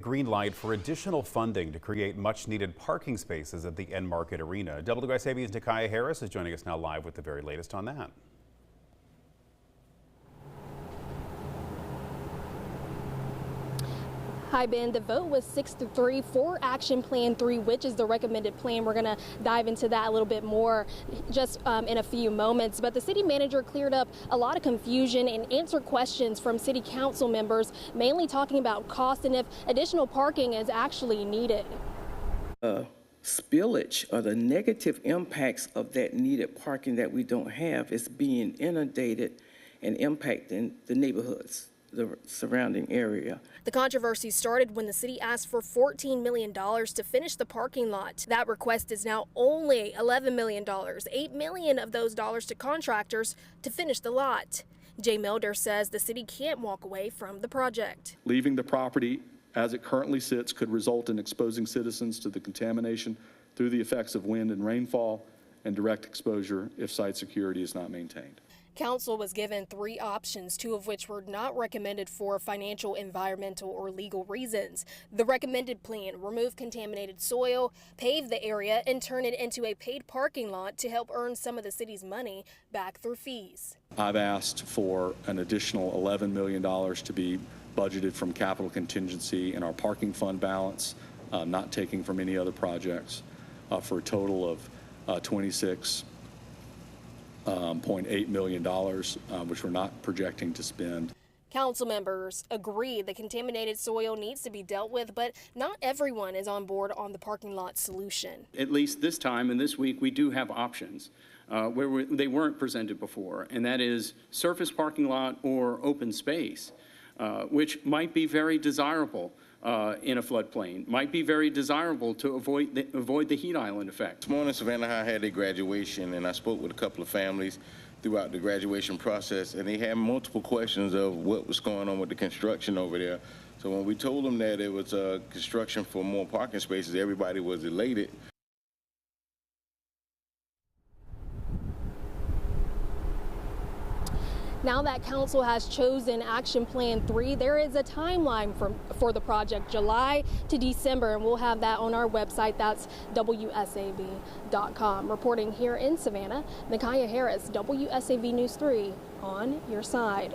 Green light for additional funding to create much needed parking spaces at the Enmarket Arena. WSAV's Nikaya Harris is joining us now live with the very latest on that. Hi, Ben. The vote was 6-3 for Action Plan 3, which is the recommended plan. We're going to dive into that a little bit more just in a few moments. But the city manager cleared up a lot of confusion and answered questions from city council members, mainly talking about cost and if additional parking is actually needed. Spillage or the negative impacts of that needed parking that we don't have is being inundated and impacting the neighborhoods, the surrounding area. The controversy started when the city asked for $14 million to finish the parking lot. That request is now only $11 million, $8 million of those dollars to contractors to finish the lot. Jay Milder says the city can't walk away from the project. Leaving the property as it currently sits could result in exposing citizens to the contamination through the effects of wind and rainfall and direct exposure if site security is not maintained. Council was given 3 options, 2 of which were not recommended for financial, environmental, or legal reasons. The recommended plan: remove contaminated soil, pave the area, and turn it into a paid parking lot to help earn some of the city's money back through fees. I've asked for an additional $11 million to be budgeted from capital contingency in our parking fund balance, not taking from any other projects, for a total of $26.8 million, which we're not projecting to spend. Council members agree the contaminated soil needs to be dealt with, but not everyone is on board on the parking lot solution. At least this time and this week, we do have options where they weren't presented before, and that is surface parking lot or open space, which might be very desirable in a floodplain, might be very desirable to avoid the heat island effect. This morning, Savannah High had their graduation, and I spoke with a couple of families throughout the graduation process, and they had multiple questions of what was going on with the construction over there. So when we told them that it was construction for more parking spaces, everybody was elated. Now that council has chosen Action Plan 3, there is a timeline for the project, July to December, and we'll have that on our website. That's WSAV.com. Reporting here in Savannah, Nikaya Harris, WSAV News 3, on your side.